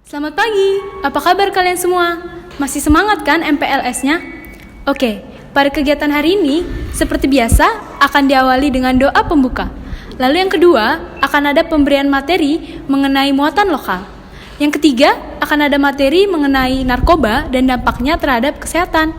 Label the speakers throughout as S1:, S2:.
S1: Selamat pagi, apa kabar kalian semua? Masih semangat kan MPLS-nya? Oke, pada kegiatan hari ini, seperti biasa, akan diawali dengan doa pembuka. Lalu yang kedua, akan ada pemberian materi mengenai muatan lokal. Yang ketiga, akan ada materi mengenai narkoba dan dampaknya terhadap kesehatan.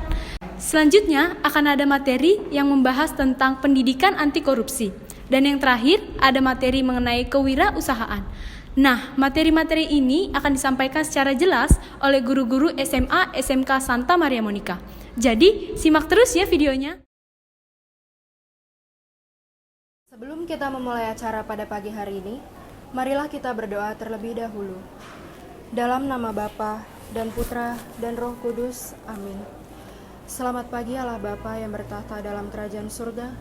S1: Selanjutnya, akan ada materi yang membahas tentang pendidikan anti korupsi. Dan yang terakhir, ada materi mengenai kewirausahaan. Nah, materi-materi ini akan disampaikan secara jelas oleh guru-guru SMA SMK Santa Maria Monica. Jadi, simak terus ya videonya.
S2: Sebelum kita memulai acara pada pagi hari ini, marilah kita berdoa terlebih dahulu. Dalam nama Bapa dan Putra dan Roh Kudus, amin. Selamat pagi Allah Bapa yang bertahta dalam kerajaan surga.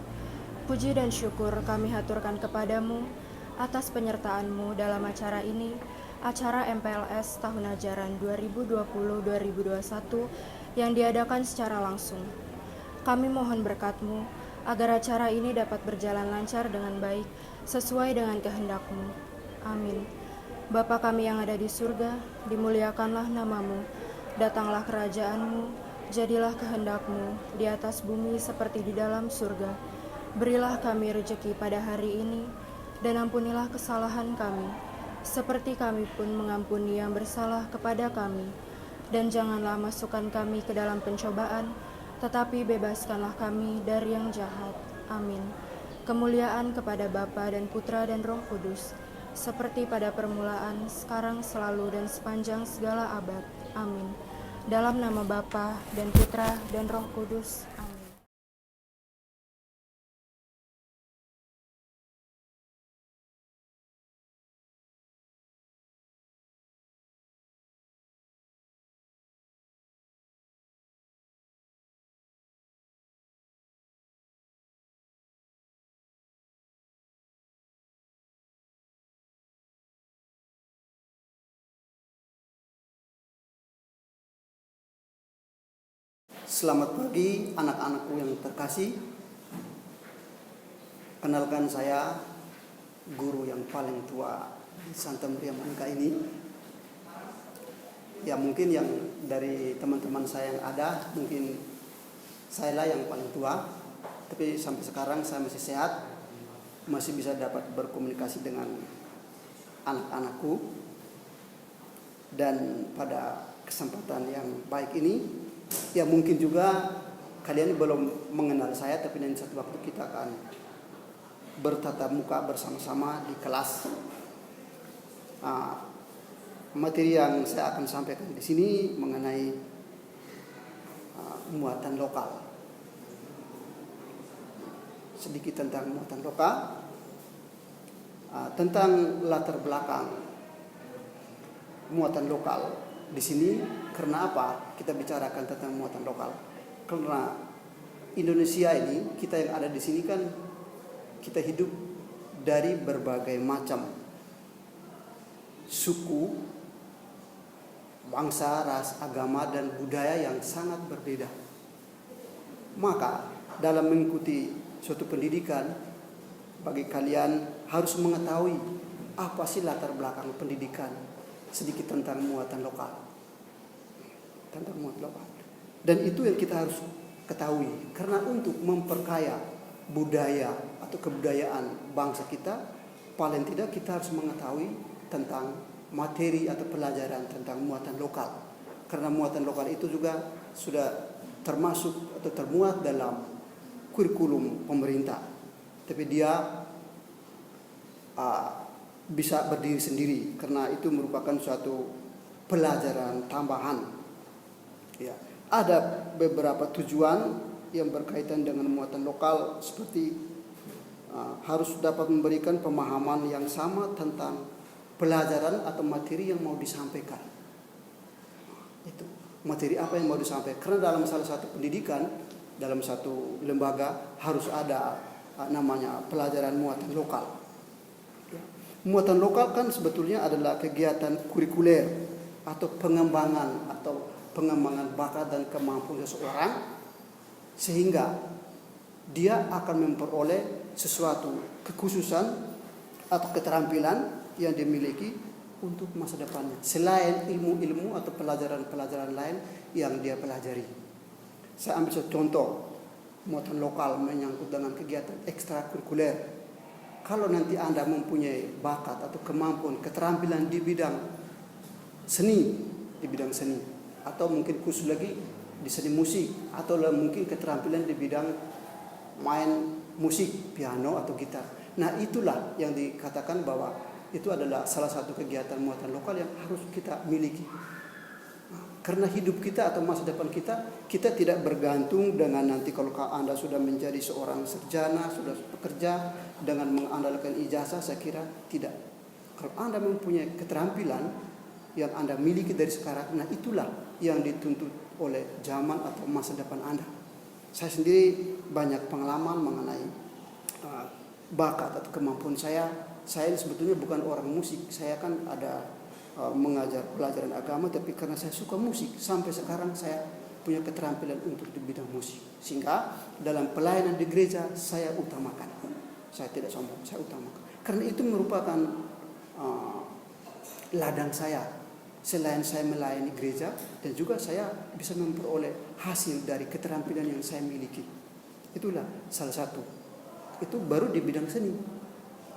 S2: Puji dan syukur kami haturkan kepadamu atas penyertaan-Mu dalam acara ini, acara MPLS tahun ajaran 2020-2021 yang diadakan secara langsung. Kami mohon berkat-Mu agar acara ini dapat berjalan lancar dengan baik sesuai dengan kehendak-Mu. Amin. Bapa kami yang ada di surga, dimuliakanlah nama-Mu, datanglah kerajaan-Mu, jadilah kehendak-Mu di atas bumi seperti di dalam surga. Berilah kami rejeki pada hari ini, dan ampunilah kesalahan kami, seperti kami pun mengampuni yang bersalah kepada kami. Dan janganlah masukkan kami ke dalam pencobaan, tetapi bebaskanlah kami dari yang jahat. Amin. Kemuliaan kepada Bapa dan Putra dan Roh Kudus, seperti pada permulaan, sekarang, selalu, dan sepanjang segala abad. Amin. Dalam nama Bapa dan Putra dan Roh Kudus. Amin.
S3: Selamat pagi anak-anakku yang terkasih. Kenalkan saya guru yang paling tua di Santa Maria Monica ini. Ya mungkin yang dari teman-teman saya yang ada, mungkin saya lah yang paling tua. Tapi sampai sekarang saya masih sehat, masih bisa dapat berkomunikasi dengan anak-anakku. Dan pada kesempatan yang baik ini, ya mungkin juga kalian belum mengenal saya, tapi nanti satu waktu kita akan bertatap muka bersama-sama di kelas. Materi yang saya akan sampaikan di sini mengenai muatan lokal. Sedikit tentang muatan lokal, tentang latar belakang muatan lokal. Di sini karena apa kita bicarakan tentang muatan lokal? Karena Indonesia ini, kita yang ada di sini kan kita hidup dari berbagai macam suku, bangsa, ras, agama, dan budaya yang sangat berbeda. Maka dalam mengikuti suatu pendidikan, bagi kalian harus mengetahui apa sih latar belakang pendidikan, sedikit tentang muatan lokal. Tentang muatan lokal. Dan itu yang kita harus ketahui. Karena untuk memperkaya budaya atau kebudayaan bangsa kita, paling tidak kita harus mengetahui tentang materi atau pelajaran tentang muatan lokal. Karena muatan lokal itu juga sudah termasuk atau termuat dalam kurikulum pemerintah. Tapi dia bisa berdiri sendiri karena itu merupakan suatu pelajaran tambahan. Ya, ada beberapa tujuan yang berkaitan dengan muatan lokal seperti harus dapat memberikan pemahaman yang sama tentang pelajaran atau materi yang mau disampaikan. Itu materi apa yang mau disampaikan. Karena dalam salah satu pendidikan, dalam satu lembaga harus ada namanya pelajaran muatan lokal. Muatan lokal kan sebetulnya adalah kegiatan kurikuler atau pengembangan bakat dan kemampuan seseorang sehingga dia akan memperoleh sesuatu kekhususan atau keterampilan yang dimiliki untuk masa depannya selain ilmu-ilmu atau pelajaran-pelajaran lain yang dia pelajari. Saya ambil satu contoh muatan lokal menyangkut dengan kegiatan ekstrakurikuler. Kalau nanti Anda mempunyai bakat atau kemampuan, keterampilan di bidang seni, atau mungkin khusus lagi di seni musik, atau mungkin keterampilan di bidang main musik, piano atau gitar. Nah, itulah yang dikatakan bahwa itu adalah salah satu kegiatan muatan lokal yang harus kita miliki. Karena hidup kita atau masa depan kita tidak bergantung dengan nanti kalau Anda sudah menjadi seorang sarjana, sudah bekerja dengan mengandalkan ijazah, saya kira tidak. Kalau Anda mempunyai keterampilan yang Anda miliki dari sekarang, nah itulah yang dituntut oleh zaman atau masa depan Anda. Saya sendiri banyak pengalaman mengenai bakat atau kemampuan saya. Saya sebetulnya bukan orang musik, saya kan ada mengajar pelajaran agama, tapi karena saya suka musik sampai sekarang saya punya keterampilan untuk di bidang musik, sehingga dalam pelayanan di gereja saya utamakan. Saya tidak sombong, saya utamakan karena itu merupakan ladang saya. Selain saya melayani gereja, dan juga saya bisa memperoleh hasil dari keterampilan yang saya miliki. Itulah salah satu. Itu baru di bidang seni,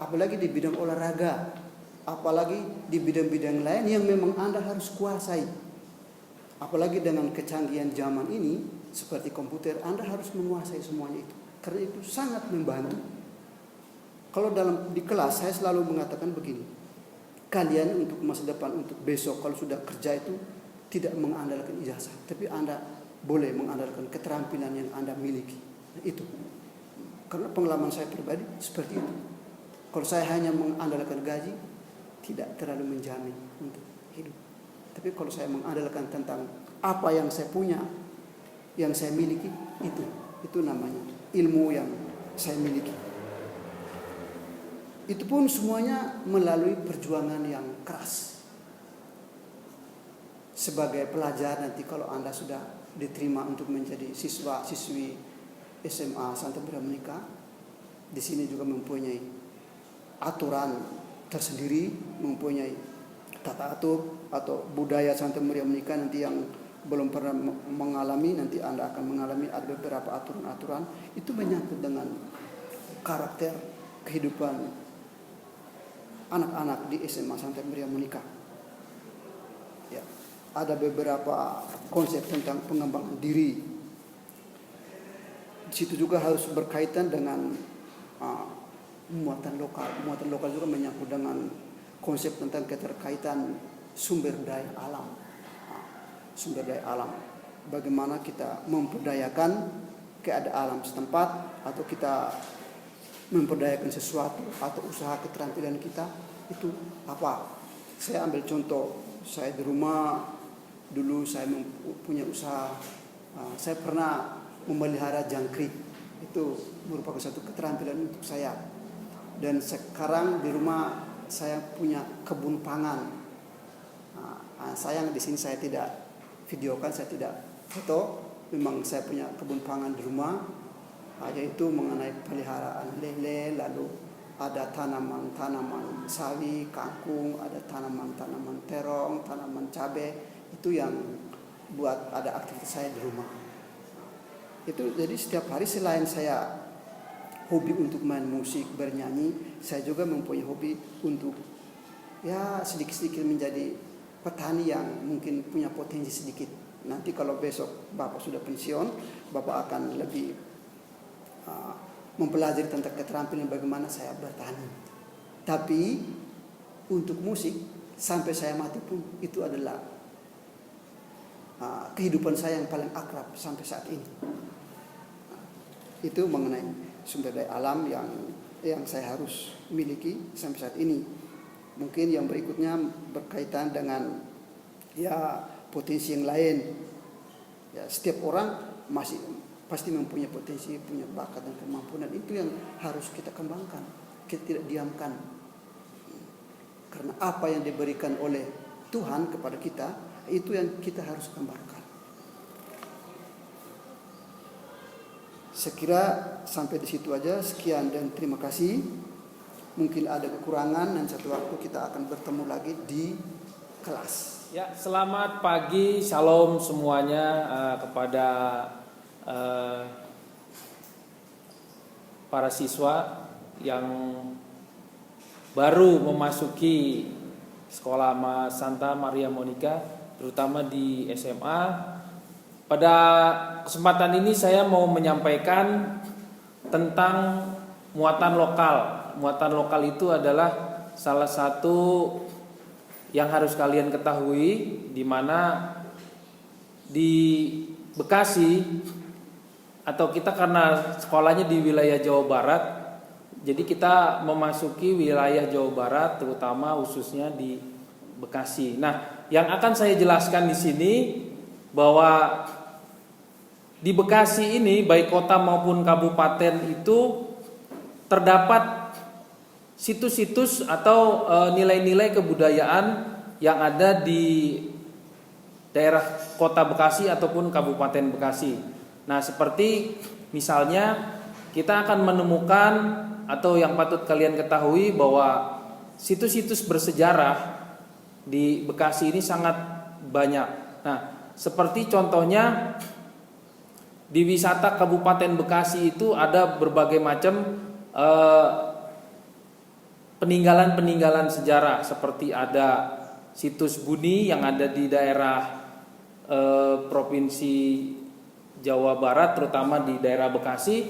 S3: apalagi di bidang olahraga, apalagi di bidang-bidang lain yang memang Anda harus kuasai. Apalagi dengan kecanggihan zaman ini seperti komputer, Anda harus menguasai semuanya itu. Karena itu sangat membantu. Kalau di kelas saya selalu mengatakan begini, kalian untuk masa depan, untuk besok kalau sudah kerja itu tidak mengandalkan ijazah, tapi Anda boleh mengandalkan keterampilan yang Anda miliki. Nah, itu. Karena pengalaman saya pribadi seperti itu. Kalau saya hanya mengandalkan gaji, tidak terlalu menjamin untuk hidup. Tapi kalau saya mengandalkan tentang apa yang saya punya, yang saya miliki, itu namanya ilmu yang saya miliki. Itu pun semuanya melalui perjuangan yang keras. Sebagai pelajar nanti kalau Anda sudah diterima untuk menjadi siswa-siswi SMA Santa Maria Monica, di sini juga mempunyai aturan tersendiri, mempunyai tata atur atau budaya Santa Maria Monica. Nanti yang belum pernah mengalami, nanti Anda akan mengalami ada beberapa aturan-aturan itu menyangkut dengan karakter kehidupan anak-anak di SMA Santa Maria Monica. Ya, ada beberapa konsep tentang pengembangan diri. Di situ juga harus berkaitan dengan muatan lokal. Muatan lokal juga menyangkut dengan konsep tentang keterkaitan sumber daya alam. Sumber daya alam. Bagaimana kita memperdayakan keadaan alam setempat, atau kita memperdayakan sesuatu atau usaha keterampilan kita itu apa. Saya ambil contoh, saya di rumah dulu saya punya usaha, saya pernah memelihara jangkrik. Itu merupakan satu keterampilan untuk saya. Dan sekarang di rumah saya punya kebun pangan. Sayang di sini saya tidak videokan, saya tidak foto. Memang saya punya kebun pangan di rumah, yaitu mengenai peliharaan lele, lalu ada tanaman-tanaman sawi, kangkung, ada tanaman-tanaman terong, tanaman cabai. Itu yang buat ada aktivitas saya di rumah. Itu jadi setiap hari selain saya hobi untuk main musik, bernyanyi, saya juga mempunyai hobi untuk ya sedikit-sedikit menjadi petani yang mungkin punya potensi sedikit. Nanti kalau besok Bapak sudah pensiun, Bapak akan lebih mempelajari tentang keterampilan bagaimana saya bertani. Tapi untuk musik sampai saya mati pun itu adalah kehidupan saya yang paling akrab sampai saat ini. Itu mengenai sumber daya alam yang saya harus miliki sampai saat ini. Mungkin yang berikutnya berkaitan dengan ya potensi yang lain. Ya, setiap orang pasti mempunyai potensi, punya bakat dan kemampuan, itu yang harus kita kembangkan. Kita tidak diamkan. Karena apa yang diberikan oleh Tuhan kepada kita, itu yang kita harus kembangkan. Sekira sampai di situ aja. Sekian dan terima kasih. mungkin ada kekurangan dan satu waktu kita akan bertemu lagi di kelas.
S4: Ya, selamat pagi, shalom semuanya kepada para siswa yang baru memasuki sekolah Santa Maria Monica, terutama di SMA. Pada kesempatan ini saya mau menyampaikan tentang muatan lokal. Muatan lokal itu adalah salah satu yang harus kalian ketahui, di mana di Bekasi atau kita karena sekolahnya di wilayah Jawa Barat, jadi kita memasuki wilayah Jawa Barat, terutama khususnya di Bekasi. Nah, yang akan saya jelaskan di sini bahwa di Bekasi ini baik kota maupun kabupaten itu terdapat situs-situs atau nilai-nilai kebudayaan yang ada di daerah kota Bekasi ataupun kabupaten Bekasi. Nah, seperti misalnya kita akan menemukan atau yang patut kalian ketahui bahwa situs-situs bersejarah di Bekasi ini sangat banyak. Nah, seperti contohnya di wisata Kabupaten Bekasi itu ada berbagai macam peninggalan-peninggalan sejarah, seperti ada situs Buni yang ada di daerah Provinsi Jawa Barat, terutama di daerah Bekasi.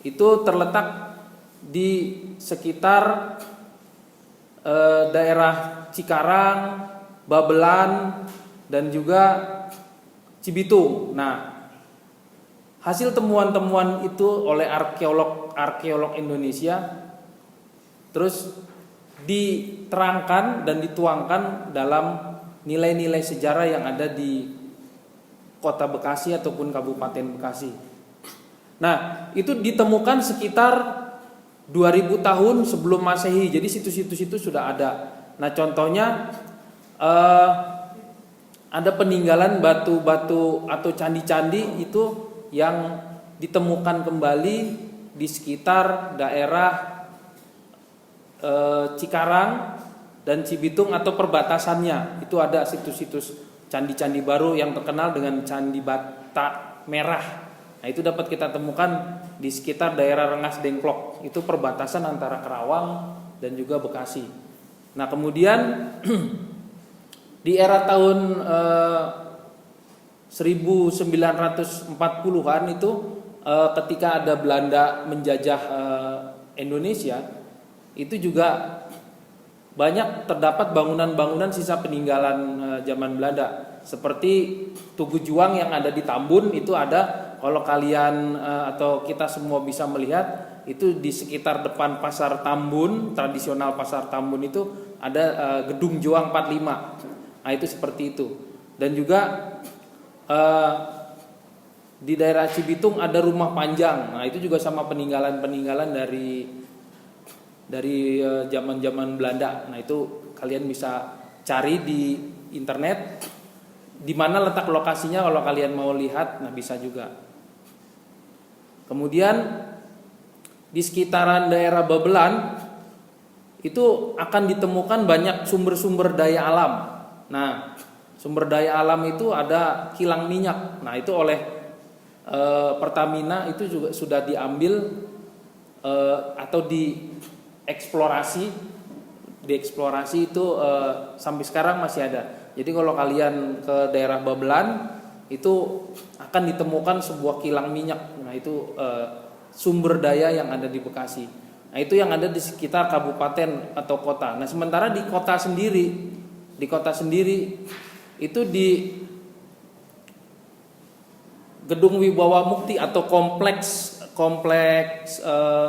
S4: Itu terletak di sekitar daerah Cikarang, Babelan, dan juga Cibitung. Nah, hasil temuan-temuan itu oleh arkeolog Indonesia terus diterangkan dan dituangkan dalam nilai-nilai sejarah yang ada di kota Bekasi ataupun Kabupaten Bekasi. Nah, itu ditemukan sekitar 2000 tahun sebelum Masehi. Jadi situs-situs itu sudah ada. Nah, contohnya ada peninggalan batu-batu atau candi-candi itu yang ditemukan kembali di sekitar daerah Cikarang dan Cibitung atau perbatasannya. Itu ada situs-situs candi-candi baru yang terkenal dengan Candi Bata Merah. Nah, itu dapat kita temukan di sekitar daerah Rengas Dengklok. Itu perbatasan antara Karawang dan juga Bekasi. Nah, kemudian di era tahun 1940-an itu ketika ada Belanda menjajah Indonesia, itu juga banyak terdapat bangunan-bangunan sisa peninggalan zaman Belanda, seperti Tugu Juang yang ada di Tambun. Itu ada, kalau kalian atau kita semua bisa melihat, itu di sekitar depan pasar Tambun, tradisional pasar Tambun itu ada gedung Juang 45. Nah, itu seperti itu. Dan juga di daerah Cibitung ada Rumah Panjang. Nah, itu juga sama peninggalan-peninggalan dari zaman-zaman Belanda. Nah, itu kalian bisa cari di internet di mana letak lokasinya kalau kalian mau lihat. Nah, bisa juga. Kemudian di sekitaran daerah Babelan itu akan ditemukan banyak sumber-sumber daya alam. Nah, sumber daya alam itu ada kilang minyak. Nah, itu oleh Pertamina itu juga sudah diambil atau dieksplorasi itu sampai sekarang masih ada. Jadi kalau kalian ke daerah Babelan itu akan ditemukan sebuah kilang minyak. Nah, itu sumber daya yang ada di Bekasi. Nah, itu yang ada di sekitar kabupaten atau kota. Nah, sementara di kota sendiri itu di Gedung Wibawa Mukti atau kompleks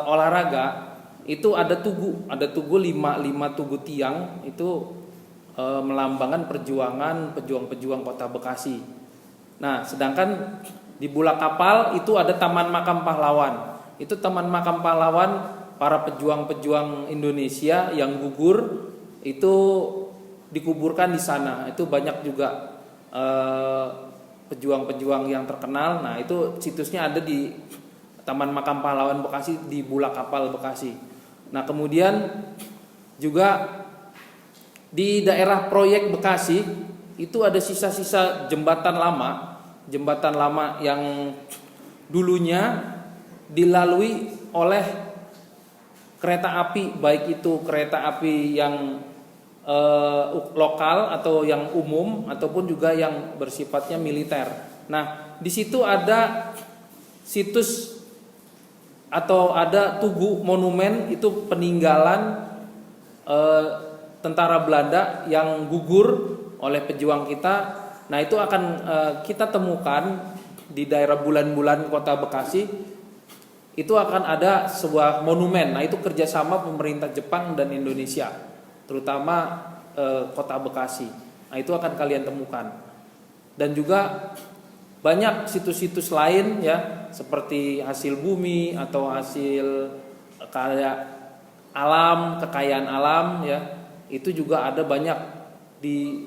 S4: olahraga itu ada tugu 5 tugu tiang itu melambangkan pejuang-pejuang kota Bekasi. Nah, sedangkan di Bulak Kapal itu ada Taman Makam Pahlawan. Itu Taman Makam Pahlawan para pejuang-pejuang Indonesia yang gugur itu dikuburkan di sana. Itu banyak juga pejuang-pejuang yang terkenal. Nah, itu situsnya ada di Taman Makam Pahlawan Bekasi di Bulak Kapal Bekasi. Nah, kemudian juga di daerah proyek Bekasi itu ada sisa-sisa jembatan lama yang dulunya dilalui oleh kereta api, baik itu kereta api yang lokal atau yang umum ataupun juga yang bersifatnya militer. Nah, di situ ada situs atau ada tugu monumen, itu peninggalan tentara Belanda yang gugur oleh pejuang kita. Nah, itu akan kita temukan di daerah Bulan-Bulan Kota Bekasi. Itu akan ada sebuah monumen. Nah, itu kerjasama pemerintah Jepang dan Indonesia, terutama Kota Bekasi. Nah, itu akan kalian temukan. Dan juga banyak situs-situs lain ya, seperti hasil bumi atau hasil kekayaan alam ya. Itu juga ada banyak di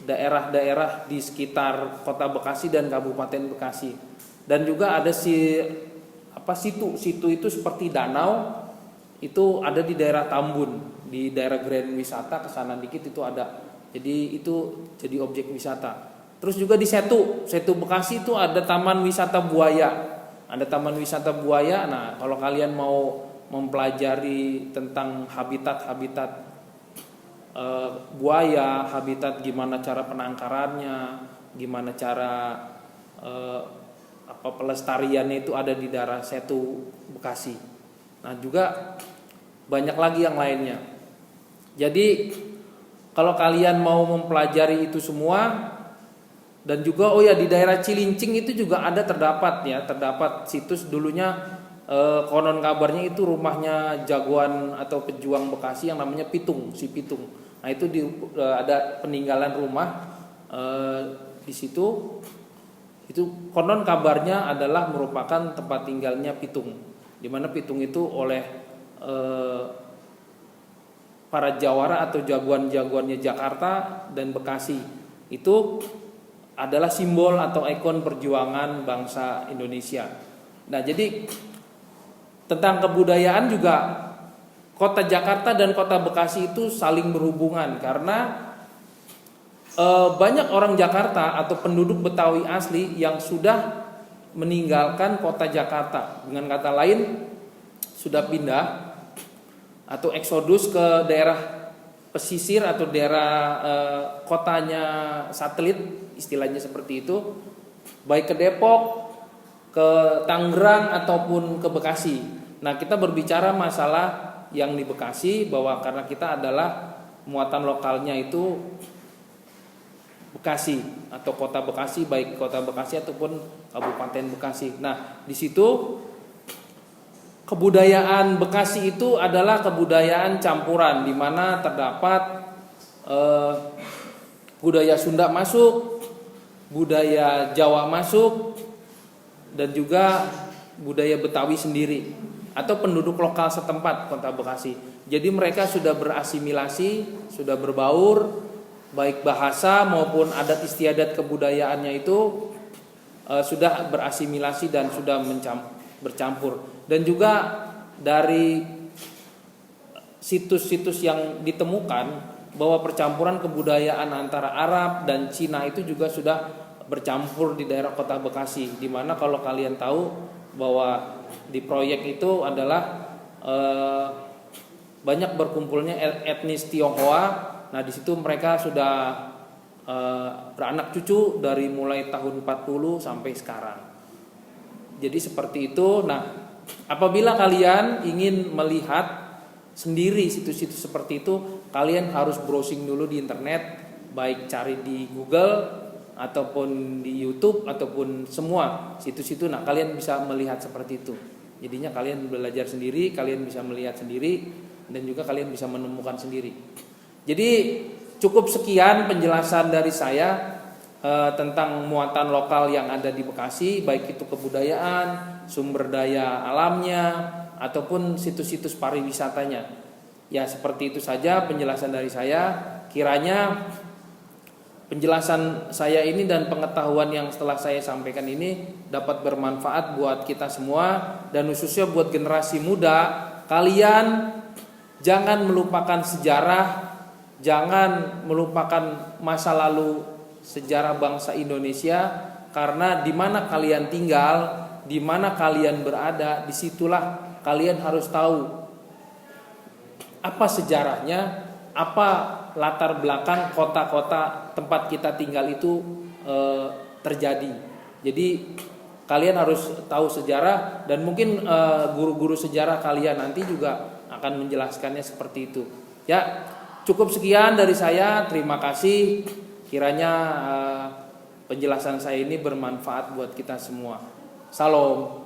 S4: daerah-daerah di sekitar Kota Bekasi dan Kabupaten Bekasi. Dan juga ada situ itu seperti danau, itu ada di daerah Tambun, di daerah Grand Wisata, kesana dikit itu ada. Jadi itu jadi objek wisata. Terus juga di Setu Bekasi itu ada Taman Wisata Buaya. Ada Taman Wisata Buaya. Nah, kalau kalian mau mempelajari tentang habitat buaya, habitat gimana cara penangkarannya, gimana cara pelestariannya, itu ada di daerah Setu Bekasi. Nah, juga banyak lagi yang lainnya. Jadi kalau kalian mau mempelajari itu semua, dan juga di daerah Cilincing itu juga ada terdapat situs dulunya, konon kabarnya itu rumahnya jagoan atau pejuang Bekasi yang namanya Si Pitung. Nah, itu ada peninggalan rumah di situ. Itu konon kabarnya adalah merupakan tempat tinggalnya Pitung, di mana Pitung itu oleh para jawara atau jagoan-jagoannya Jakarta dan Bekasi itu adalah simbol atau ikon perjuangan bangsa Indonesia. Nah, jadi tentang kebudayaan juga Kota Jakarta dan Kota Bekasi itu saling berhubungan, karena banyak orang Jakarta atau penduduk Betawi asli yang sudah meninggalkan kota Jakarta. Dengan kata lain, sudah pindah atau eksodus ke daerah pesisir atau daerah kotanya satelit, istilahnya seperti itu, baik ke Depok, ke Tangerang ataupun ke Bekasi. Nah, kita berbicara masalah yang di Bekasi, bahwa karena kita adalah muatan lokalnya itu Bekasi atau Kota Bekasi, baik Kota Bekasi ataupun Kabupaten Bekasi. Nah, di situ kebudayaan Bekasi itu adalah kebudayaan campuran, di mana terdapat budaya Sunda masuk, budaya Jawa masuk, dan juga budaya Betawi sendiri atau penduduk lokal setempat Kota Bekasi. Jadi mereka sudah berasimilasi, sudah berbaur, baik bahasa maupun adat istiadat kebudayaannya itu sudah berasimilasi dan sudah bercampur. Dan juga dari situs-situs yang ditemukan bahwa percampuran kebudayaan antara Arab dan Cina itu juga sudah bercampur di daerah Kota Bekasi, di mana kalau kalian tahu bahwa di proyek itu adalah banyak berkumpulnya etnis Tionghoa. Nah, di situ mereka sudah beranak cucu dari mulai tahun 40 sampai sekarang. Jadi seperti itu. Nah, apabila kalian ingin melihat sendiri situs-situs seperti itu, kalian harus browsing dulu di internet, baik cari di Google ataupun di YouTube ataupun semua situs itu. Nah, kalian bisa melihat seperti itu. Jadinya kalian belajar sendiri, kalian bisa melihat sendiri, dan juga kalian bisa menemukan sendiri. Jadi cukup sekian penjelasan dari saya tentang muatan lokal yang ada di Bekasi, baik itu kebudayaan, sumber daya alamnya, ataupun situs-situs pariwisatanya. Ya, seperti itu saja penjelasan dari saya. Kiranya penjelasan saya ini dan pengetahuan yang setelah saya sampaikan ini dapat bermanfaat buat kita semua, dan khususnya buat generasi muda. Kalian Jangan melupakan sejarah, jangan melupakan masa lalu sejarah bangsa Indonesia, karena di mana kalian tinggal, di mana kalian berada, disitulah kalian harus tahu apa sejarahnya, apa latar belakang kota-kota tempat kita tinggal itu terjadi. Jadi kalian harus tahu sejarah, dan mungkin guru-guru sejarah kalian nanti juga akan menjelaskannya seperti itu. Ya, cukup sekian dari saya. Terima kasih. Kiranya penjelasan saya ini bermanfaat buat kita semua. Salam.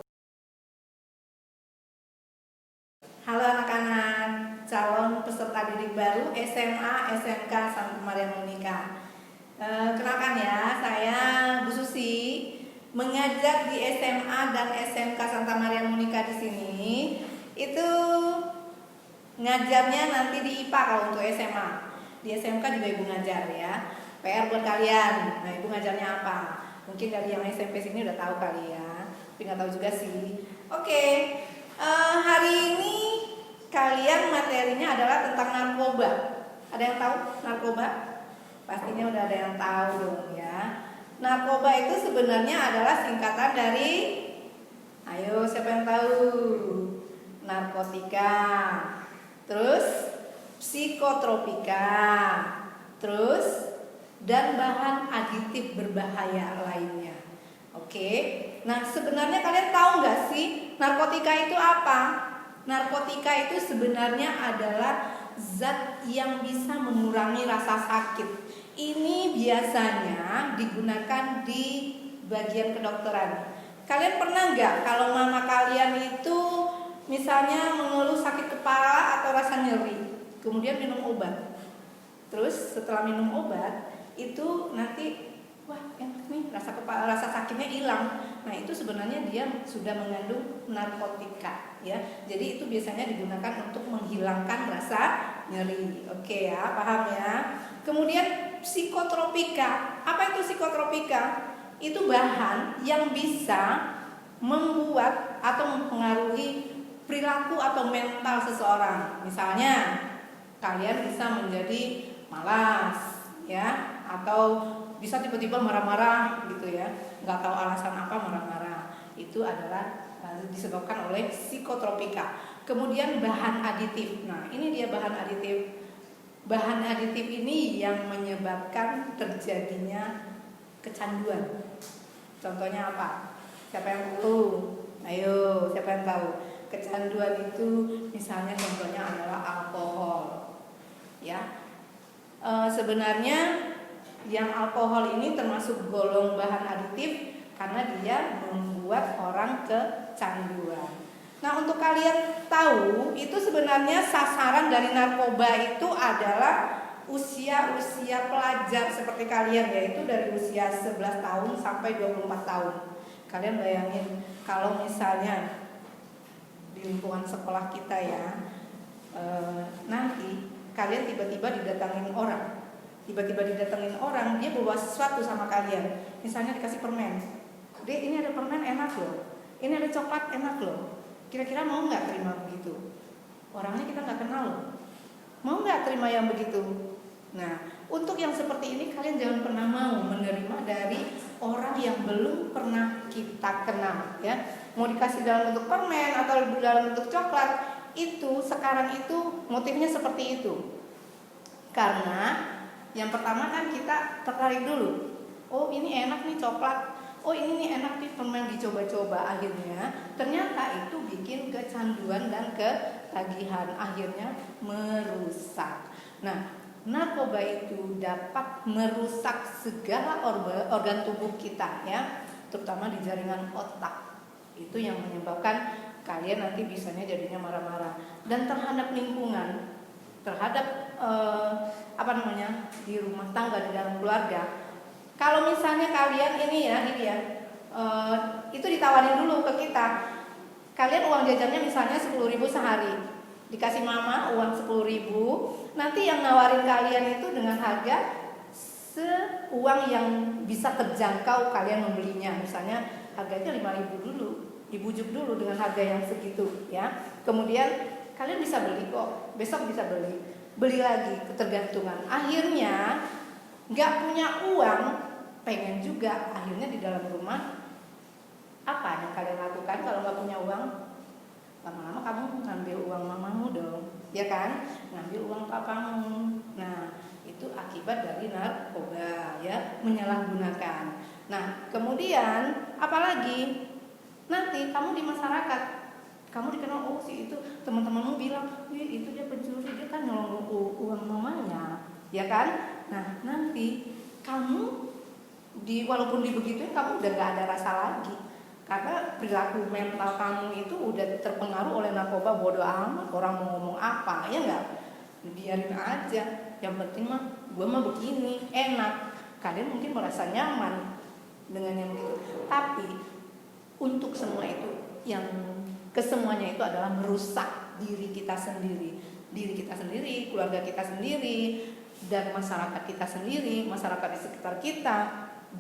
S5: Halo anak-anak, calon peserta didik baru SMA SMK Santa Maria Monica. Kenalkan ya, saya Bu Susi, mengajar di SMA dan SMK Santa Maria Monica di sini. Itu ngajarnya nanti di IPA kalau untuk SMA. Di SMK juga Ibu ngajar ya. PR buat kalian. Nah, Ibu ngajarnya apa? Mungkin dari yang SMP sini udah tahu kali ya, tapi nggak tahu juga sih. Oke, hari ini kalian materinya adalah tentang narkoba. Ada yang tahu narkoba? Pastinya udah ada yang tahu dong ya. Narkoba itu sebenarnya adalah singkatan dari, ayo siapa yang tahu? Narkotika, terus psikotropika, terus dan bahan aditif berbahaya lainnya. Oke, nah sebenarnya kalian tahu nggak sih narkotika itu apa? Narkotika itu sebenarnya adalah zat yang bisa mengurangi rasa sakit. Ini biasanya digunakan di bagian kedokteran. Kalian pernah nggak kalau mama kalian itu misalnya mengeluh sakit kepala atau rasa nyeri, kemudian minum obat. Terus setelah minum obat itu nanti wah enak nih, rasa sakitnya hilang. Nah itu sebenarnya dia sudah mengandung narkotika ya. Jadi itu biasanya digunakan untuk menghilangkan rasa nyeri. Oke ya, paham ya. Kemudian psikotropika. Apa itu psikotropika? Itu bahan yang bisa membuat atau mempengaruhi perilaku atau mental seseorang. Misalnya kalian bisa menjadi malas ya, atau bisa tiba-tiba marah-marah gitu ya, nggak tahu alasan apa marah-marah. Itu adalah disebabkan oleh psikotropika. Kemudian bahan aditif. Nah ini dia bahan aditif. Bahan aditif ini yang menyebabkan terjadinya kecanduan. Contohnya apa? Siapa yang tahu? Ayo, siapa yang tahu? Kecanduan itu misalnya contohnya adalah alkohol. Ya, sebenarnya yang alkohol ini termasuk golong bahan aditif karena dia membuat orang kecanduan. Nah untuk kalian tahu itu sebenarnya sasaran dari narkoba itu adalah usia-usia pelajar seperti kalian, yaitu dari usia 11 tahun sampai 24 tahun. Kalian bayangin kalau misalnya di lingkungan sekolah kita ya, nanti kalian tiba-tiba didatangin orang, dia bawa sesuatu sama kalian. Misalnya dikasih permen, Dek ini ada permen enak loh, ini ada coklat enak loh, kira-kira mau nggak terima begitu? Orangnya kita nggak kenal loh, mau nggak terima yang begitu? Nah untuk yang seperti ini kalian jangan pernah mau menerima dari orang yang belum pernah kita kenal ya. Mau dikasih dalam bentuk permen atau dalam bentuk coklat, itu sekarang itu motifnya seperti itu. Karena yang pertama kan kita tertarik dulu. Oh ini enak nih coklat. Oh ini nih enak nih permen, dicoba-coba. Akhirnya ternyata itu bikin kecanduan dan ketagihan. Akhirnya merusak. Nah narkoba itu dapat merusak segala organ tubuh kita ya. Terutama di jaringan otak. Itu yang menyebabkan kalian nanti bisanya jadinya marah-marah. Dan terhadap lingkungan, terhadap di rumah tangga, di dalam keluarga. Kalau misalnya kalian ini ya itu ditawarin dulu ke kita. Kalian uang jajannya misalnya 10.000 sehari, dikasih mama uang 10.000, nanti yang nawarin kalian itu dengan harga uang yang bisa terjangkau kalian membelinya. Misalnya harganya 5.000 dulu, dibujuk dulu dengan harga yang segitu ya. Kemudian kalian bisa beli kok, besok bisa beli lagi, ketergantungan. Akhirnya nggak punya uang, pengen juga. Akhirnya di dalam rumah apa yang kalian lakukan kalau nggak punya uang? Lama-lama kamu ngambil uang mamamu dong, ya kan? Ngambil uang papamu. Nah, itu akibat dari narkoba, ya, menyalahgunakan. Nah, kemudian apalagi? Nanti kamu di masyarakat, kamu dikenal, oh si itu, teman-temanmu bilang, itu dia pencuri, dia kan nyolong uang mamanya, ya kan? Nah, nanti kamu walaupun dibegituin, kamu udah gak ada rasa lagi. Karena perilaku mental kamu itu udah terpengaruh oleh narkoba. Bodoh amat orang mau ngomong apa, ya enggak? Biarin aja. Yang penting mah gue mah begini, enak. Kalian mungkin merasa nyaman dengan yang gitu. Tapi untuk semua itu, yang kesemuanya itu adalah merusak diri kita sendiri. Diri kita sendiri, keluarga kita sendiri, dan masyarakat kita sendiri, masyarakat di sekitar kita,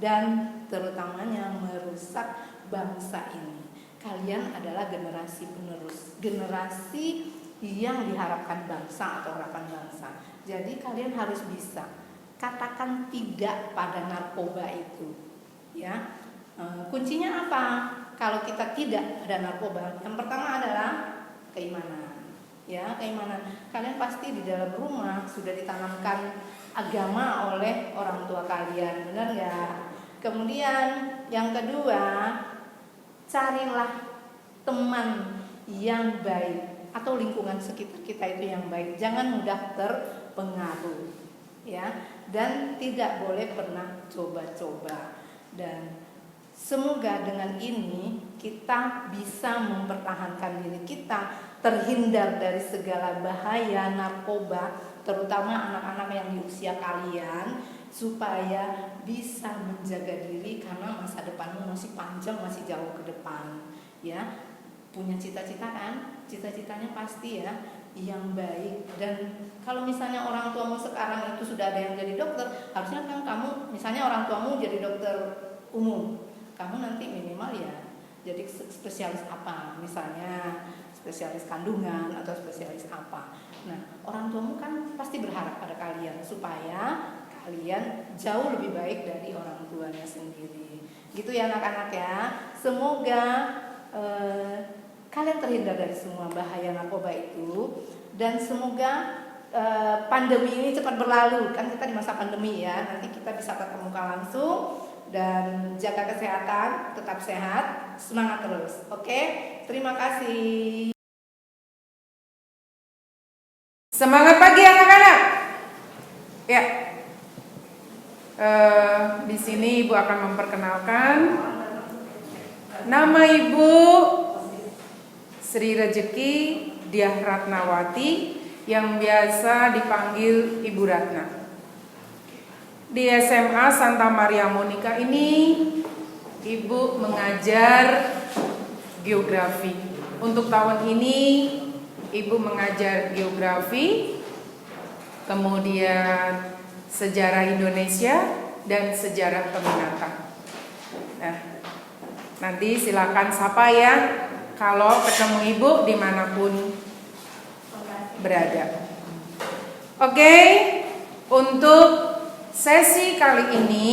S5: dan terutamanya merusak bangsa ini. Kalian adalah generasi penerus, generasi yang diharapkan bangsa atau harapan bangsa. Jadi kalian harus bisa katakan tidak pada narkoba itu, ya. Kuncinya apa? Kalau kita tidak ada narkoba, yang pertama adalah keimanan, ya, keimanan. Kalian pasti di dalam rumah sudah ditanamkan agama oleh orang tua kalian, benar nggak? Kemudian yang kedua, carilah teman yang baik atau lingkungan sekitar kita itu yang baik. Jangan mudah terpengaruh, ya, dan tidak boleh pernah coba-coba. Dan semoga dengan ini kita bisa mempertahankan diri kita, terhindar dari segala bahaya narkoba, terutama anak-anak yang di usia kalian, supaya bisa menjaga diri karena masa depanmu masih panjang, masih jauh ke depan, ya. Punya cita-cita kan? Cita-citanya pasti ya yang baik. Dan kalau misalnya orang tuamu sekarang itu sudah ada yang jadi dokter, harusnya kan kamu, misalnya orang tuamu jadi dokter umum, kamu nanti minimal ya jadi spesialis apa, misalnya spesialis kandungan atau spesialis apa. Nah, orang tuamu kan pasti berharap pada kalian supaya kalian jauh lebih baik dari orang tuanya sendiri. Gitu ya anak-anak ya. Semoga kalian terhindar dari semua bahaya narkoba itu, dan semoga pandemi ini cepat berlalu. Kan kita di masa pandemi ya. Nanti kita bisa tatap muka langsung dan jaga kesehatan, tetap sehat, semangat terus. Oke? Terima kasih.
S6: Semangat pagi anak-anak. Ya. Di sini Ibu akan memperkenalkan nama Ibu Sri Rejeki Diah Ratnawati yang biasa dipanggil Ibu Ratna. Di SMA Santa Maria Monica ini Ibu mengajar geografi. Untuk tahun ini Ibu mengajar geografi, kemudian sejarah Indonesia dan sejarah keminatan. Nah, nanti silakan sapa ya kalau ketemu Ibu dimanapun berada. Oke, untuk sesi kali ini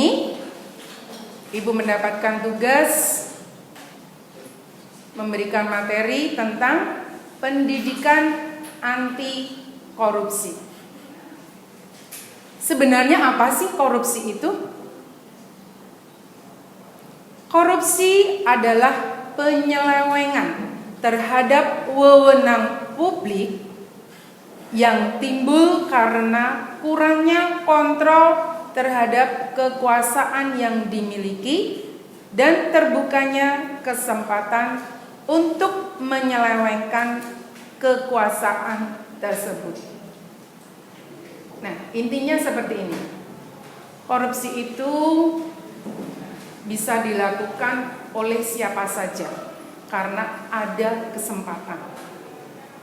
S6: Ibu mendapatkan tugas memberikan materi tentang pendidikan anti korupsi. Sebenarnya apa sih korupsi itu? Korupsi adalah penyelewengan terhadap wewenang publik yang timbul karena kurangnya kontrol terhadap kekuasaan yang dimiliki dan terbukanya kesempatan untuk menyelewengkan kekuasaan tersebut. Nah, intinya seperti ini. Korupsi itu bisa dilakukan oleh siapa saja karena ada kesempatan.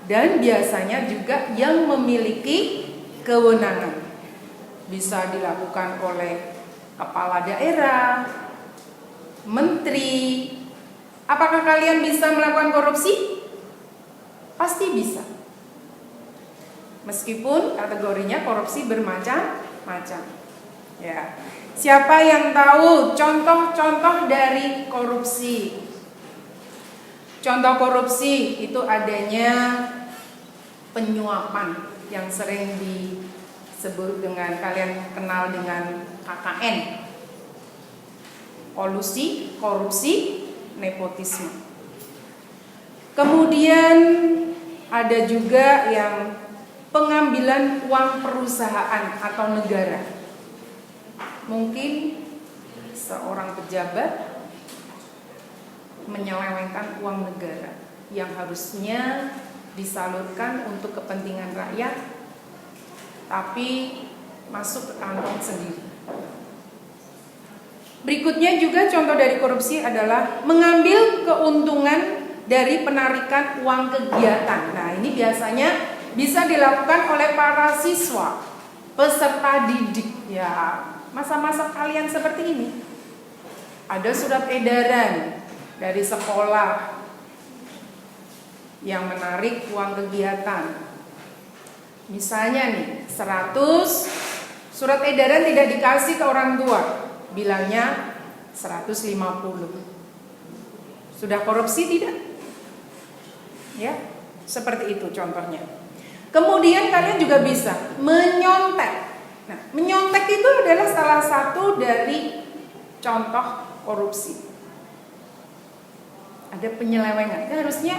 S6: Dan biasanya juga yang memiliki kewenangan. Bisa dilakukan oleh kepala daerah, menteri. Apakah kalian bisa melakukan korupsi? Pasti bisa. Meskipun kategorinya korupsi bermacam-macam. Ya. Siapa yang tahu contoh-contoh dari korupsi? Contoh korupsi itu adanya penyuapan yang sering disebut dengan, kalian kenal dengan KKN. Kolusi, korupsi, nepotisme. Kemudian ada juga yang pengambilan uang perusahaan atau negara. Mungkin seorang pejabat menyelewengkan uang negara yang harusnya disalurkan untuk kepentingan rakyat, tapi masuk ke kantong sendiri. Berikutnya juga contoh dari korupsi adalah mengambil keuntungan dari penarikan uang kegiatan. Nah, ini biasanya bisa dilakukan oleh para siswa, peserta didik. Ya, masa-masa kalian seperti ini. Ada surat edaran dari sekolah yang menarik uang kegiatan. Misalnya nih, 100, surat edaran tidak dikasih ke orang tua, bilangnya 150. Sudah korupsi tidak? Ya, seperti itu contohnya. Kemudian kalian juga bisa menyontek. Nah, menyontek itu adalah salah satu dari contoh korupsi. Ada penyelewengan. Itu harusnya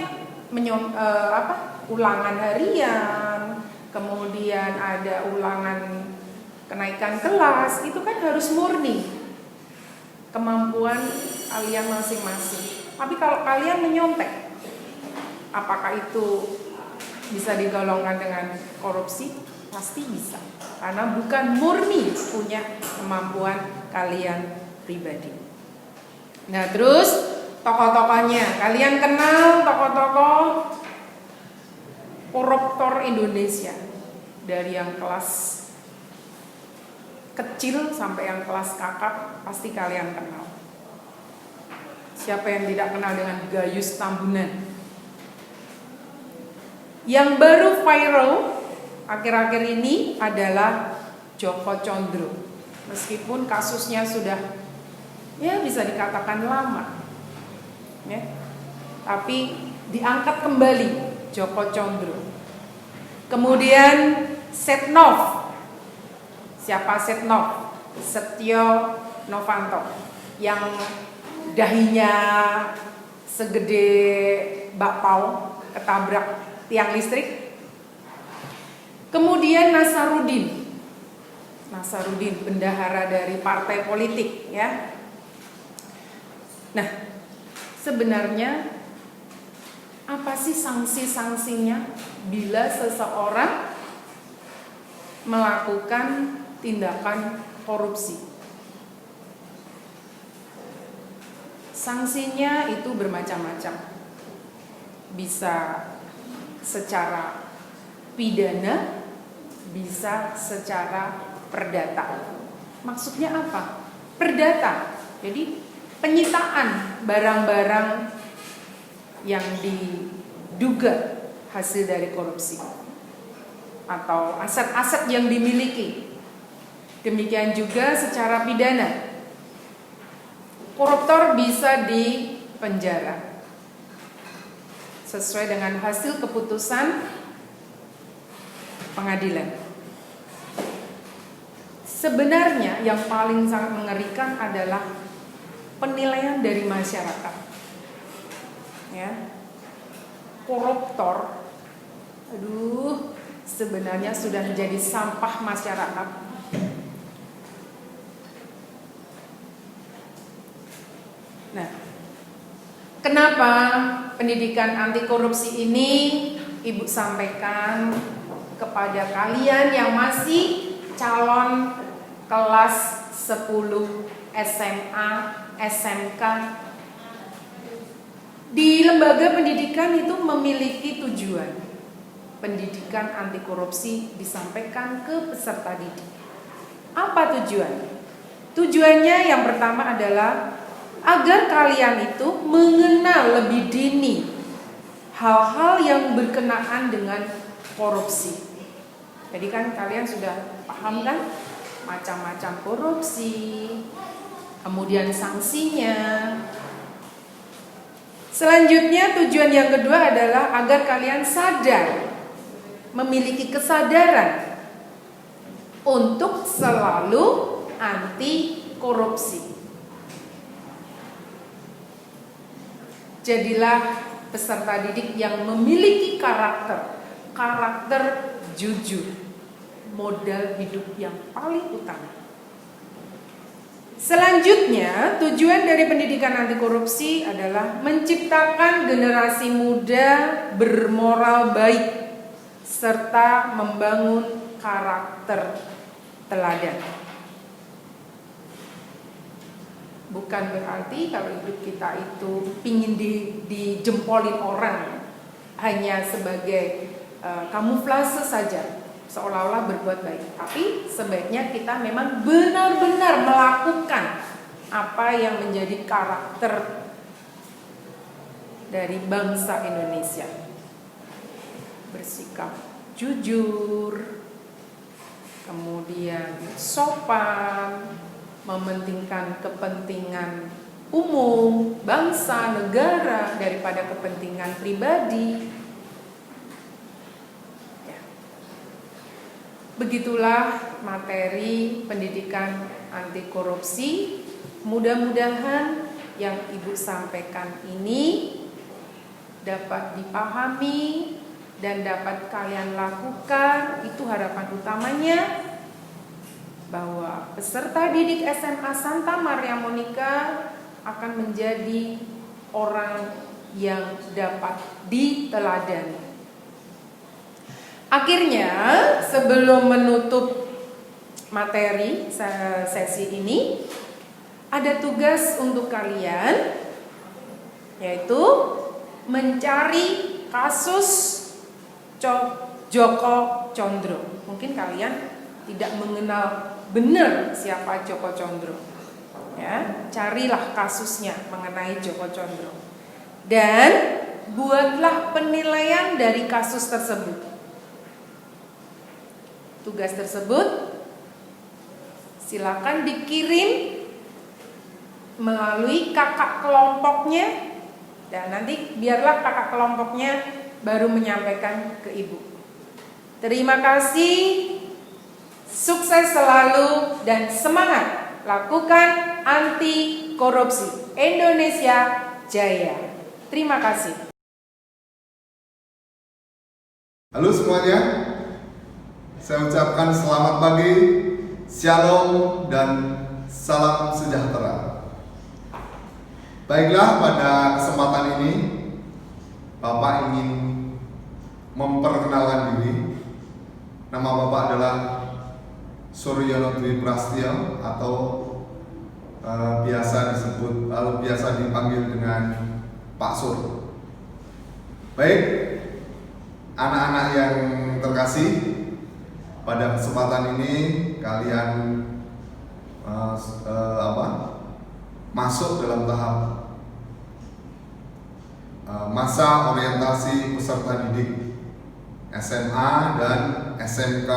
S6: ulangan harian, kemudian ada ulangan kenaikan kelas, itu kan harus murni kemampuan kalian masing-masing. Tapi kalau kalian menyontek, apakah itu bisa digolongkan dengan korupsi? Pasti bisa, karena bukan murni punya kemampuan kalian pribadi. Nah, terus tokoh-tokohnya, kalian kenal tokoh-tokoh koruptor Indonesia, dari yang kelas kecil sampai yang kelas kakap, pasti kalian kenal. Siapa yang tidak kenal dengan Gayus Tambunan? Yang baru viral akhir-akhir ini adalah Djoko Condro. Meskipun kasusnya sudah bisa dikatakan lama, ya, tapi diangkat kembali Djoko Condro. Kemudian Setnov. Siapa Setnov? Setio Novanto, yang dahinya segede bakpao ketabrak tiang listrik. Kemudian Nasarudin, bendahara dari partai politik, ya. Nah, sebenarnya apa sih sanksi-sanksinya bila seseorang melakukan tindakan korupsi? Sanksinya itu bermacam-macam. Bisa secara pidana, bisa secara perdata. Maksudnya apa? Perdata, jadi penyitaan barang-barang yang diduga hasil dari korupsi atau aset-aset yang dimiliki. Demikian juga secara pidana, koruptor bisa dipenjara sesuai dengan hasil keputusan pengadilan. Sebenarnya yang paling sangat mengerikan adalah penilaian dari masyarakat. Ya. Koruptor, sebenarnya sudah menjadi sampah masyarakat. Nah, kenapa pendidikan anti korupsi ini Ibu sampaikan kepada kalian yang masih calon kelas 10 SMA, SMK? Di lembaga pendidikan itu memiliki tujuan. Pendidikan anti korupsi disampaikan ke peserta didik. Apa tujuan? Tujuannya yang pertama adalah agar kalian itu mengenal lebih dini hal-hal yang berkenaan dengan korupsi. Jadi kan kalian sudah paham kan macam-macam korupsi, kemudian sanksinya. Selanjutnya tujuan yang kedua adalah agar kalian sadar, memiliki kesadaran untuk selalu anti korupsi. Jadilah peserta didik yang memiliki karakter jujur, modal hidup yang paling utama. Selanjutnya, tujuan dari pendidikan anti korupsi adalah menciptakan generasi muda bermoral baik serta membangun karakter teladan. Bukan berarti kalau hidup kita itu pingin dijempolin orang hanya sebagai kamuflase saja, seolah-olah berbuat baik. Tapi sebaiknya kita memang benar-benar melakukan apa yang menjadi karakter dari bangsa Indonesia. Bersikap jujur, kemudian sopan, mementingkan kepentingan umum, bangsa, negara daripada kepentingan pribadi. Ya. Begitulah materi pendidikan anti korupsi. Mudah-mudahan yang Ibu sampaikan ini dapat dipahami dan dapat kalian lakukan. Itu harapan utamanya, bahwa peserta didik SMA Santa Maria Monica akan menjadi orang yang dapat diteladani. Akhirnya, sebelum menutup materi sesi ini, ada tugas untuk kalian, yaitu mencari kasus Joko Condro. Mungkin kalian tidak mengenal benar siapa Joko Condro. Ya, carilah kasusnya mengenai Joko Condro. Dan buatlah penilaian dari kasus tersebut. Tugas tersebut silakan dikirim melalui kakak kelompoknya, dan nanti biarlah kakak kelompoknya baru menyampaikan ke Ibu. Terima kasih. Sukses selalu dan semangat lakukan anti korupsi. Indonesia Jaya. Terima kasih.
S7: Halo semuanya, saya ucapkan selamat pagi, shalom dan salam sejahtera. Baiklah, pada kesempatan ini Bapak ingin memperkenalkan diri. Nama Bapak adalah Suryono Dwi Prastyo atau biasa dipanggil dengan Pak Sur. Baik, anak-anak yang terkasih, pada kesempatan ini kalian masuk dalam tahap masa orientasi peserta didik SMA dan SMK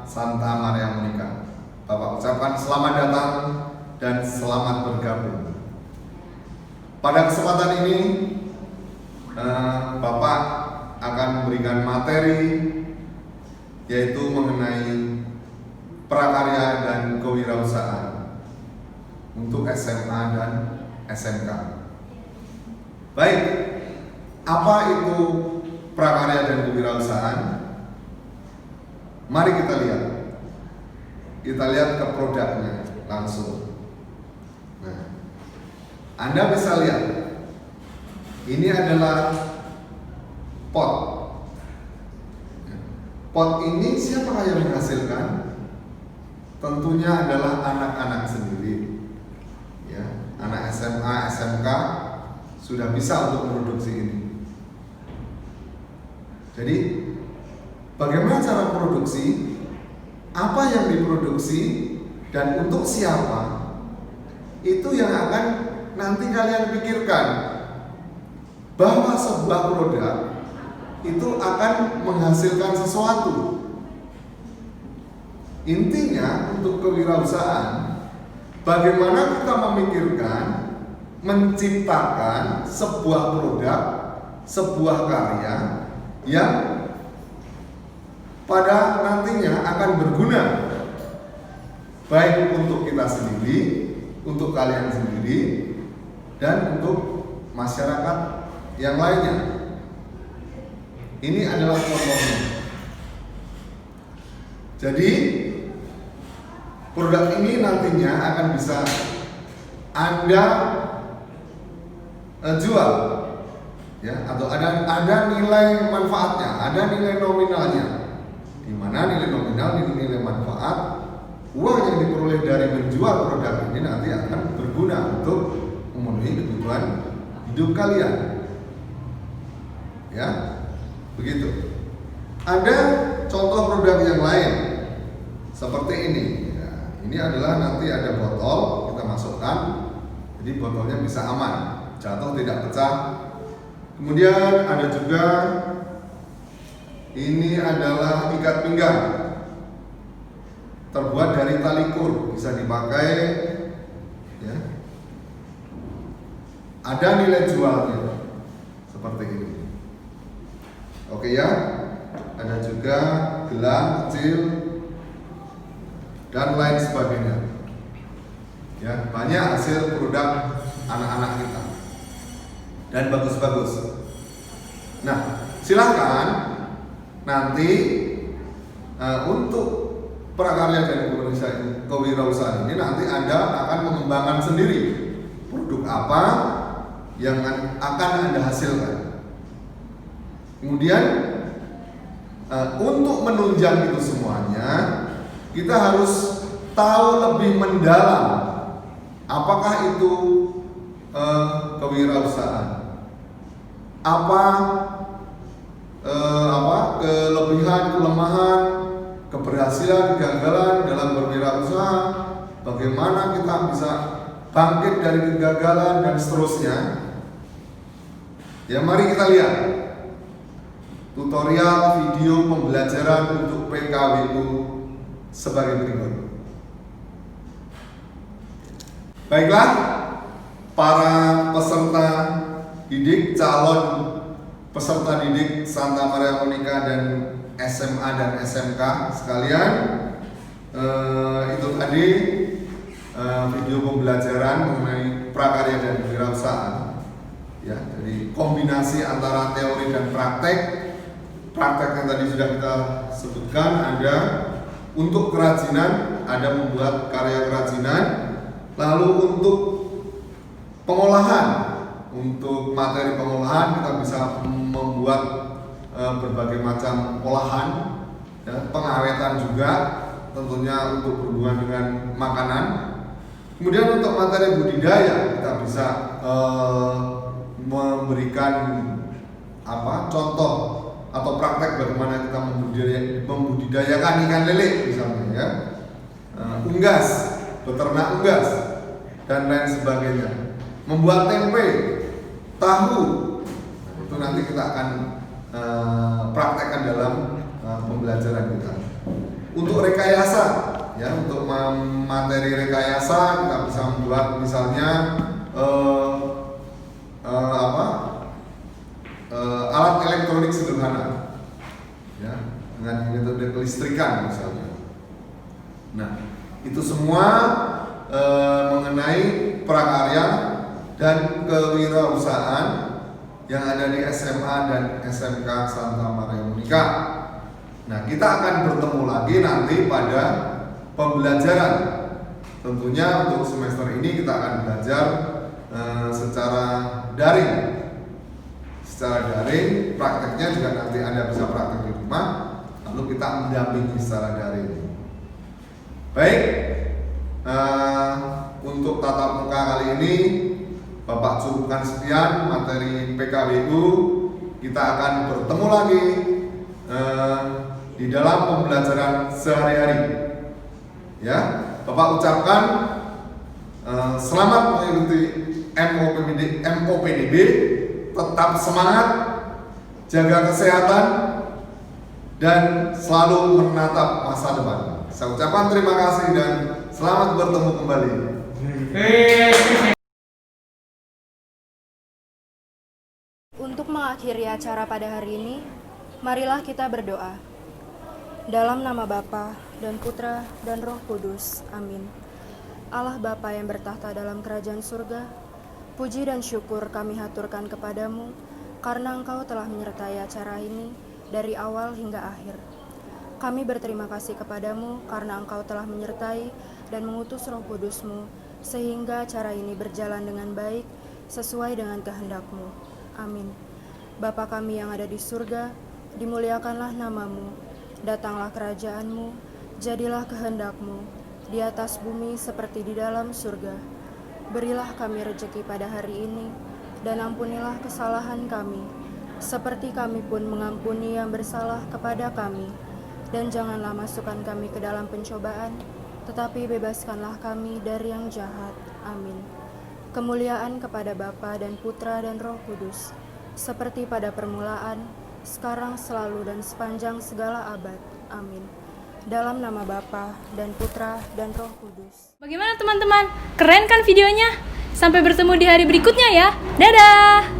S7: Santa Maria Monica. Bapak ucapkan selamat datang dan selamat bergabung. Pada kesempatan ini Bapak akan memberikan materi, yaitu mengenai prakarya dan kewirausahaan untuk SMA dan SMK. Baik, apa itu prakarya dan kewirausahaan? Mari kita lihat. Kita lihat ke produknya langsung. Nah, Anda bisa lihat. Ini adalah pot. Pot ini siapa yang menghasilkan? Tentunya adalah anak-anak sendiri. Ya, anak SMA, SMK sudah bisa untuk produksi ini. Jadi, bagaimana cara produksi? Apa yang diproduksi dan untuk siapa? Itu yang akan nanti kalian pikirkan, bahwa sebuah produk itu akan menghasilkan sesuatu. Intinya untuk kewirausahaan, bagaimana kita memikirkan, menciptakan sebuah produk, sebuah karya yang pada nantinya akan berguna baik untuk kita sendiri, untuk kalian sendiri, dan untuk masyarakat yang lainnya. Ini adalah contohnya. Jadi produk ini nantinya akan bisa Anda jual, ya, atau ada nilai manfaatnya, ada nilai nominalnya, di mana nilai nominal, nilai manfaat, uang yang diperoleh dari menjual produk ini nanti akan berguna untuk memenuhi kebutuhan hidup kalian, ya, begitu. Ada contoh produk yang lain seperti ini. Ya, ini adalah nanti ada botol kita masukkan, jadi botolnya bisa aman, jatuh tidak pecah. Kemudian ada juga ini adalah ikat pinggang, terbuat dari tali kur, bisa dipakai, ya. Ada nilai jualnya seperti ini. Oke ya. Ada juga gelang kecil dan lain sebagainya. Ya, banyak hasil produk anak-anak kita dan bagus-bagus. Nah, silakan nanti untuk prakarya dan kewirausahaan ini nanti Anda akan mengembangkan sendiri produk apa yang akan Anda hasilkan. Kemudian untuk menunjang itu semuanya, kita harus tahu lebih mendalam apakah itu kewirausahaan, apa kelebihan, kelemahan, keberhasilan, kegagalan dalam berwirausaha, bagaimana kita bisa bangkit dari kegagalan dan seterusnya. Ya, mari kita lihat tutorial video pembelajaran untuk PKWU sebagai berikut. Baiklah, para peserta didik, calon peserta didik Santa Maria Monica dan SMA dan SMK sekalian, itu tadi video pembelajaran mengenai prakarya dan kewirausahaan. Ya, jadi kombinasi antara teori dan praktek. Praktek yang tadi sudah kita sebutkan, ada untuk kerajinan, ada membuat karya kerajinan. Lalu untuk pengolahan, untuk materi pengolahan kita bisa membuat berbagai macam olahan, ya, pengawetan juga tentunya untuk berhubungan dengan makanan. Kemudian untuk materi budidaya kita bisa memberikan contoh atau praktek bagaimana kita membudidayakan ikan lele misalnya, ya, unggas, beternak unggas dan lain sebagainya, membuat tempe, tahu, itu nanti kita akan praktekkan dalam pembelajaran kita. Untuk rekayasa, ya, untuk materi rekayasa kita bisa membuat misalnya alat elektronik sederhana, ya, dengan metode kelistrikan misalnya. Nah, itu semua mengenai prakarya dan kewirausahaan yang ada di SMA dan SMK Santa Maria Monica. Nah, kita akan bertemu lagi nanti pada pembelajaran. Tentunya untuk semester ini kita akan belajar secara daring. Secara daring, prakteknya juga nanti Anda bisa praktek di rumah, lalu kita mendampingi secara daring. Baik, untuk tatap muka kali ini Bapak cukupkan sekian materi PKWU. Kita akan bertemu lagi di dalam pembelajaran sehari-hari. Ya, Bapak ucapkan selamat mengikuti MOPDB. Tetap semangat, jaga kesehatan, dan selalu menatap masa depan. Saya ucapkan terima kasih dan selamat bertemu kembali.
S2: Untuk mengakhiri acara pada hari ini, marilah kita berdoa. Dalam nama Bapa dan Putra dan Roh Kudus. Amin. Allah Bapa yang bertahta dalam kerajaan surga, puji dan syukur kami haturkan kepadamu karena Engkau telah menyertai acara ini dari awal hingga akhir. Kami berterima kasih kepadamu karena Engkau telah menyertai dan mengutus Roh Kudus-Mu sehingga acara ini berjalan dengan baik sesuai dengan kehendak-Mu. Amin. Bapa kami yang ada di surga, dimuliakanlah nama-Mu, datanglah kerajaan-Mu, jadilah kehendak-Mu, di atas bumi seperti di dalam surga. Berilah kami rejeki pada hari ini, dan ampunilah kesalahan kami, seperti kami pun mengampuni yang bersalah kepada kami. Dan janganlah masukkan kami ke dalam pencobaan, tetapi bebaskanlah kami dari yang jahat. Amin. Kemuliaan kepada Bapa dan Putra dan Roh Kudus, seperti pada permulaan, sekarang, selalu, dan sepanjang segala abad. Amin. Dalam nama Bapa dan Putra dan Roh Kudus.
S1: Bagaimana teman-teman? Keren kan videonya? Sampai bertemu di hari berikutnya ya. Dadah!